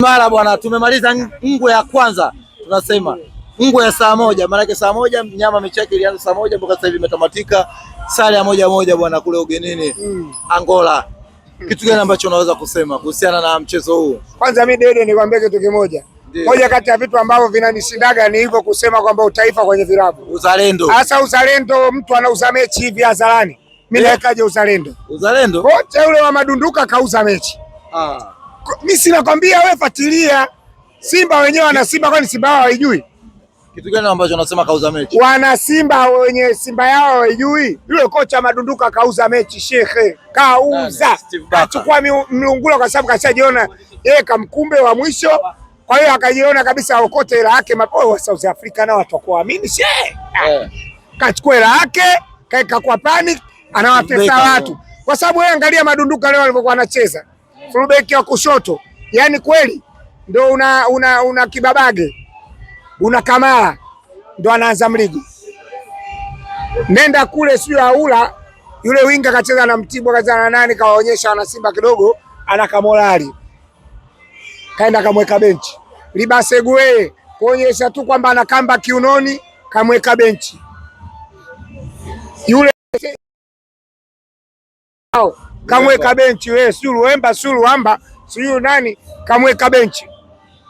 Mara bwana, tumemaliza ngwe ya kwanza, tunasema ngwe ya saa moja, maana yake saa moja mnyama mechi yake ilianza saa moja mpaka sasa hivi imetamatika sare ya 1-1 bwana kule ugenini Angola. Kitu gani ambacho unaweza kusema kuhusiana na mchezo huu? Kwanza mimi Dede nikwambie kitu kimoja. Moja kati ya vitu ambavyo vinanishindaga ni hivyo kusema kwamba utaifa kwenye vilabu. Uzalendo. Sasa uzalendo, mtu anauza mechi hivi hadharani. Mimi nawekaje uzalendo? Uzalendo? Kocha yule wa madunduka kauza mechi. Mimi sinakwambia wewe fuatilia. Simba wenyewe wana Simba, kwani Simba wao haijui? Kitu gani ambacho unasema kauza mechi? Wana Simba wenye Simba yao haijui. Yule kocha madunduka kauza mechi shekhe. Kauza. Achukua mlungulo kwa sababu kashajiona yeye kamkumbe wa mwisho. Kwa hiyo akajiona kabisa okote hela yake mapo wa South Africa na watu kuamini kachukua hela yake kaeka kwa panic anawatesa watu. Kwa sababu wewe angalia madunduka leo walivyokuwa wanacheza. Fullback wa kushoto. Yaani kweli ndio una Kibabage. Una Kamara ndio anaanza mligi. Nenda kule sio Aula yule winga kacheza na Mtibwa kacheza na nani kawaonyesha wana Simba kidogo ana kamorali. Kaenda kamweka benchi. Libasegue kuonyesha tu kwamba ana kamba kiunoni kamweka benchi. Yule kamweka benchi wewe Suluamba siyo nani kamweka benchi.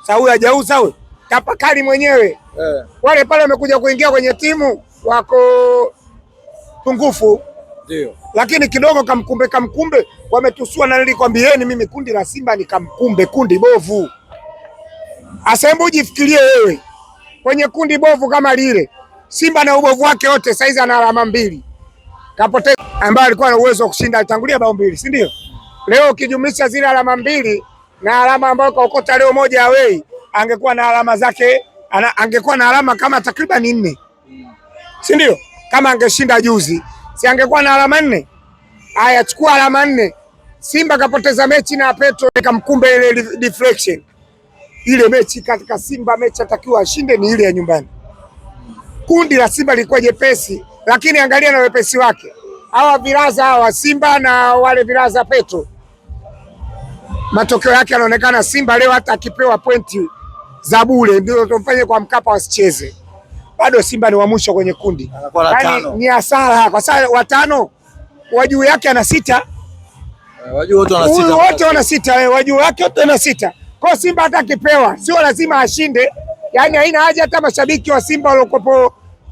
Sasa huyu hajauza wewe. Tapakali mwenyewe. Wale pale wamekuja kuingia kwenye timu wako pungufu. Ndio. Lakini kidogo kamkumbe wametusua na nilikwambieni mimi kundi la Simba ni kamkumbe kundi bovu. Asembu jifikirie wewe. Kwenye kundi bovu kama lile. Simba na ubovu wake wote saizi ana alama 2. Kapoteza ambaye alikuwa na uwezo wa kushinda alitangulia bao 2, si ndio? Leo ukijumlisha zile alama 2 na alama ambayo kaokota leo moja away, angekuwa na alama zake, angekuwa na alama kama takriban 4. Si ndio? Kama angeshinda juzi, si angekuwa na alama 4? Haya, chukua alama 4. Simba kapoteza mechi na Petro kamkumbe ile deflection. Ile mechi katika Simba mechi atakiwa ashinde ni ile ya nyumbani. Kundi la Simba lilikuwa jepesi, lakini angalia na wepesi wake. Hawa vilaza hawa Simba na wale vilaza Petro. Matokeo yake yanaonekana Simba leo hata akipewa pointi za bure ndio tumfanye kwa Mkapa wasicheze. Bado Simba ni wa mwisho kwenye kundi. Yaani ni hasara kwa sababu watano wa juu yake ana 6. Wajuu wote wana 6. Wote wana 6, wajuu yake wote wana 6. Kwa Simba hata akipewa sio lazima ashinde. Yaani haina haja hata mashabiki wa Simba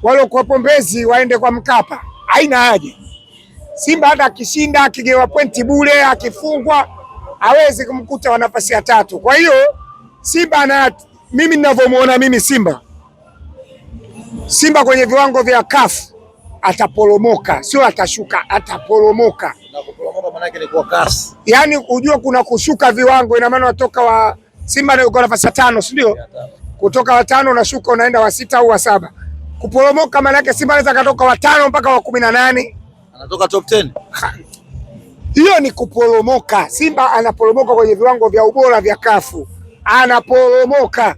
waliokuwa Mbezi waende kwa Mkapa. Haina haja. Simba hata akishinda akigewa pointi bure akifungwa hawezi kumkuta wa nafasi ya 3. Kwa hiyo Simba mimi ninavyomuona mimi Simba kwenye viwango vya CAF ataporomoka, sio atashuka, ataporomoka. Na kuporomoka maana yake ni kwa kasi. Yaani unajua kuna kushuka viwango, ina maana watoka wa Simba ndio kwa nafasi ya 5, si ndio? Kutoka wa 5 unashuka unaenda wa 6 au wa 7. Kuporomoka maana yake Simba anaweza katoka wa 5 mpaka wa 18. Anatoka top 10. Hiyo ni kuporomoka. Simba anaporomoka kwenye viwango vya ubora vya CAF. Anaporomoka.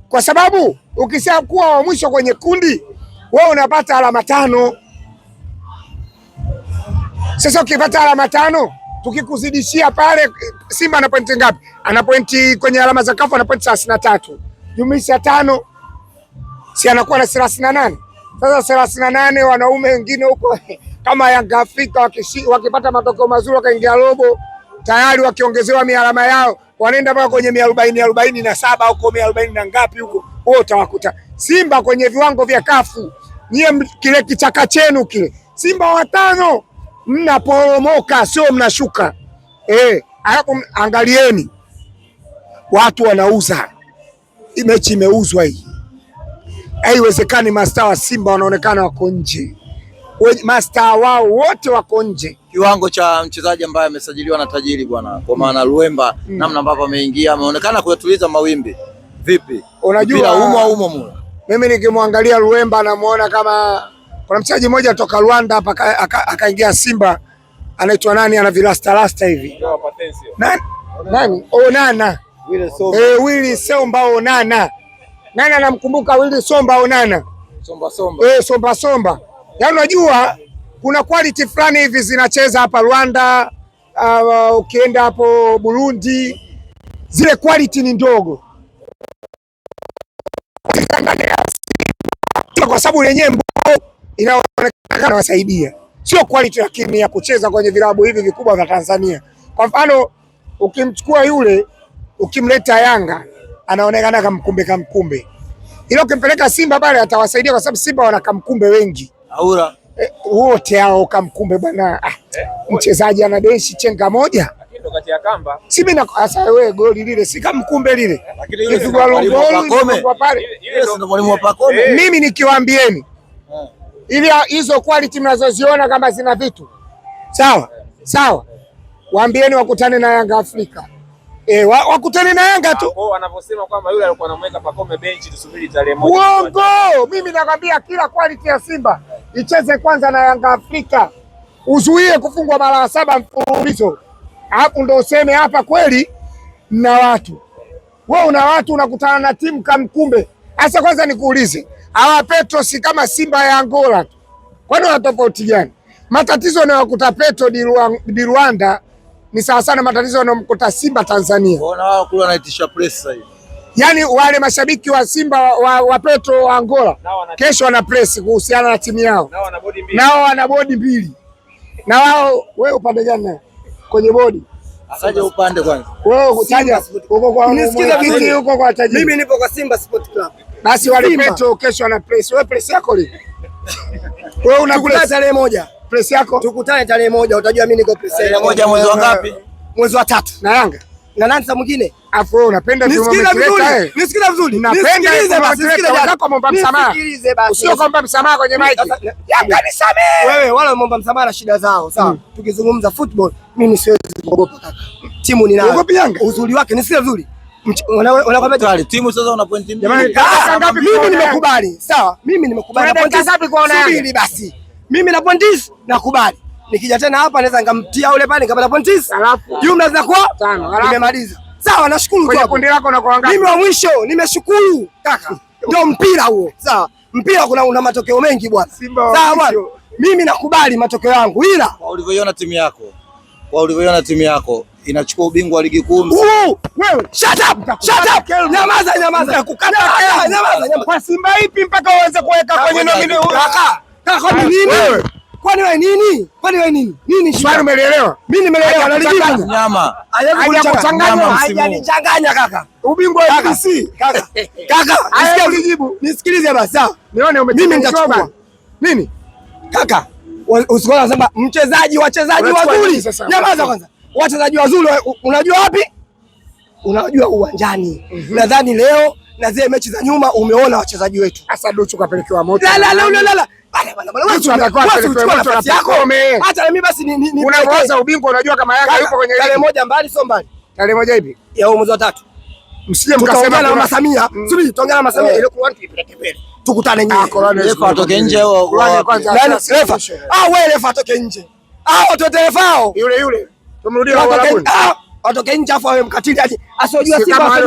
Kwa sababu ukisha kuwa wa mwisho kwenye kundi, wewe unapata alama 5. Sasa ukipata alama 5, tukikuzidishia pale Simba ana pointi ngapi? Ana pointi kwenye alama za CAF ana pointi 33. Jumlisha 5 si anakuwa na 38. Sasa 38 wanaume wengine huko kama Yanga Afrika wakipata matokeo mazuri wakaingia robo tayari wakiongezewa mialama yao wanaenda mpaka kwenye 47 huko 140 na ngapi huko wewe utawakuta. Simba kwenye viwango vya kafu nyie kile kichaka chenu kile Simba watano mnaporomoka sio mnashuka. Hapo angalieni watu wanauza mechi imeuzwa hii. Haiwezekani mastaa wa Simba wanaonekana wako nje. Mastaa wao wote wako nje. Kiwango cha mchezaji ambaye amesajiliwa na tajiri bwana, kwa maana Luemba namna ambavyo ameingia ameonekana kuyatuliza mawimbi. Vipi? Unajua umo. Mimi nikimwangalia Luemba namuona kama kuna mchezaji mmoja toka Rwanda hapa akaingia Simba anaitwa nani, ana vilasta hivi. Nani? Onana. Willy Somba Onana. Nani anamkumbuka Willy Somba Onana? Somba. Yaani unajua kuna quality fulani hivi zinacheza hapa Rwanda, ukienda hapo Burundi, zile quality ni ndogo kwa sababu yenyewe inaonekana wasaidia, sio quality lakini ya kucheza kwenye vilabu hivi vikubwa vya Tanzania. Kwa mfano ukimchukua yule ukimleta Yanga anaonekana kamkumbe, ila ukimpeleka Simba pale atawasaidia kwa sababu Simba wana kamkumbe wengi. Aura wote hao kamkumbe bwana. Mchezaji ana deshi chenga moja ndo kati ya kamba. Si mimi na sasa wewe goli lile si kamkumbe lile. Lakini yule ndio mwalimu wa Pakome. Mimi nikiwaambieni ili hizo quality mnazoziona kama zina vitu sawa, waambieni wakutane na Yanga Afrika. Wakutane na Yanga tu. Wanavyosema kwamba yule alikuwa anamweka Pakome benchi tusubiri tarehe 1. Uongo! Mimi nakwambia kila quality ya Simba icheze kwanza na Yanga Afrika. Uzuie kufungwa mara 7 mfululizo. Hapo ndo useme hapa kweli na watu. Wewe una watu unakutana na timu kamkumbe. Sasa kwanza nikuulize, hawa Petro si kama Simba ya Angola tu. Kwani wana tofauti gani? Matatizo yanayokuta Petro di Rwanda ni sawa sana matatizo yanayomkuta Simba Tanzania. Waona wao kule wanaitisha press sasa hivi. Yaani wale mashabiki wa Simba wa Petro wa Angola kesho wana press kuhusiana na timu yao. Nao wana bodi mbili. Na wao wewe upande gani naye? Kwenye bodi. Asaje upande kwanza. Wewe utaja uko kwa nisikiza vizuri huko kwa tajiri. Mimi nipo kwa Simba Sport Club. Basi wale Petro kesho wana press. Wewe press yako lini? Wewe una press tarehe 1. Press yako? Tukutane tarehe 1 utajua mimi niko press. Tarehe 1 mwezi wa ngapi? Mwezi wa 3. Na Yanga. Na nani sa mwingine? Afu wewe unapenda tu Nisikiza vizuri. Nisikilize basi. Nisikilize kwamba msamaha. Usio kwamba msamaha kwenye mic. Yanga nisamee. Wewe wala muomba msamaha na shida zao, sawa? Tukizungumza football mimi siwezi kuogopa kaka. Timu ninayo. Uogopi Yanga? Uzuri wake nisikiza vizuri. Unakwambia timu sasa una point mbili. Jamani, ngapi mimi nimekubali. Sawa? Mimi nimekubali na point ngapi kwa Yanga? Subiri basi. Mimi na point 10 nakubali. Nikija tena hapa naweza ngamtia ule pale nikapata point 10. Alafu jumla zinakuwa 5. Nimemaliza. Sawa, nashukuru kwa kundi lako na kwa ngapi? Mimi wa mwisho nimeshukuru kaka. Ndio mpira huo. Sawa. Mpira una matokeo mengi bwana. Sawa bwana. Mimi nakubali matokeo yangu ila kwa ulivyoiona timu yako inachukua ubingwa wa ligi kuu. Wewe shut up. Nyamaza. Nakukata nyamaza. Kwa Simba ipi mpaka uweze kuweka kwenye nomini kaka? Kaka ni nini? Kwani wewe nini? Nini shida? Umeelewa? Mimi nimeelewa na ligi nyama. Hajanichanganya kaka. Ubingwa wa KBC. Kaka. Nisikilize basi sawa. Nione mimi nitachukua. Nini? Kaka, usikona sema wachezaji wazuri. Nyamaza kwanza. Wachezaji wazuri unajua wapi? Unajua uwanjani. Nadhani leo na zile mechi za nyuma umeona wachezaji wetu. Sasa Duchu kapelekewa moto. La. Hata mimi basi unaanza ubingwa unajua kama Yanga yupo kwenye tarehe 1 mbali sio mbali. Tarehe 1 ipi? Ya mwezi wa 3. Msije mkasema na Mama Samia. Subiri tuongea na Mama Samia ile kwa tupeleke mbele. Tukutane nje. Refa atoke nje au refa? Wewe refa atoke nje. Watoto refao. Yule. Tumrudie wala atoke nje afu awe mkatili aje. Asiojua Simba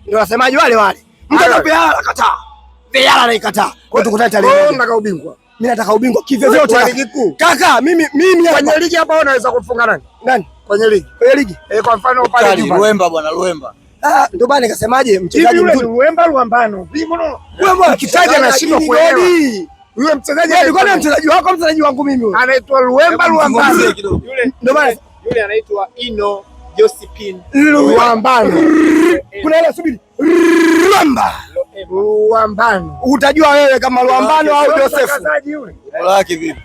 ndio wasemaji wale. Mtoto pia anakataa. Pia anaikataa. Kwa hiyo tukutane tarehe 1. Nataka ubingwa. Mimi nataka ubingwa kivyo vyote kwa ligi kuu. Kaka, mimi kwenye ligi hapa unaweza kufunga nani? Nani? Kwenye ligi. Kwa mfano pale Luemba bwana Luemba. Ndio bana nikasemaje mchezaji mzuri. Luemba Luambano. Luemba kitaja anashindwa kuelewa. Yule mchezaji alikuwa mchezaji wako mchezaji wangu mimi yule. Anaitwa Luemba Luambano. Yule ndio bana yule anaitwa Ino Josephine Luambano. Kuna ile subiri. Luambano. Utajua wewe kama Luambano au Joseph. Ubora wake vipi?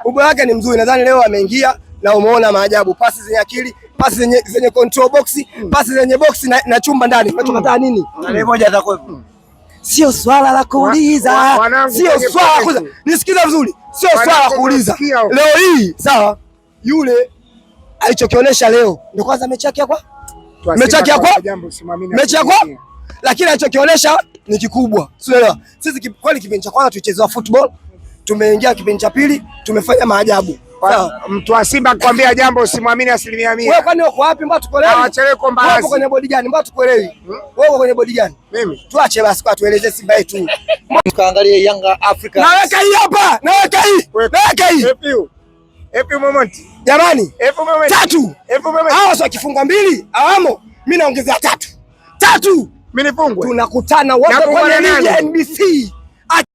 Ubora wake ni mzuri. Nadhani leo ameingia na umeona maajabu. Pasi zenye akili, pasi zenye control box, pasi zenye box na chumba ndani. Unachokataa nini? Tarehe 1 atakuwepo. Sio swala la kuuliza. Sio swala la kuuliza. Nisikiza vizuri. Sio swala la kuuliza. Leo hii, sawa? Yule alichokionyesha leo ndio kwanza mechi yake kwa? Mechi yako? Lakini alichokionyesha ni kikubwa. Unaelewa? Sisi kweli kipindi cha kwanza tulicheza football, tumeingia kipindi cha pili, tumefanya maajabu. Mtu wa Simba kwambia jambo usimwamini 100%. Wewe kwani uko wapi? Mbona tukuelewi? Awacheleko mbaya. Wewe kwenye bodi gani? Mbona tukuelewi? Wewe uko kwenye bodi gani? Mimi. Tuache basi kwa tueleze Simba yetu. Kaangalie Yanga Africa. Naweka hii hapa. Naweka hii. Epi moment. Jamani, 3. Hao sio kifunga 2, awamo. Mimi naongezea 3. Mimi nifungwe. Tunakutana wote kwenye ligi ya NBC.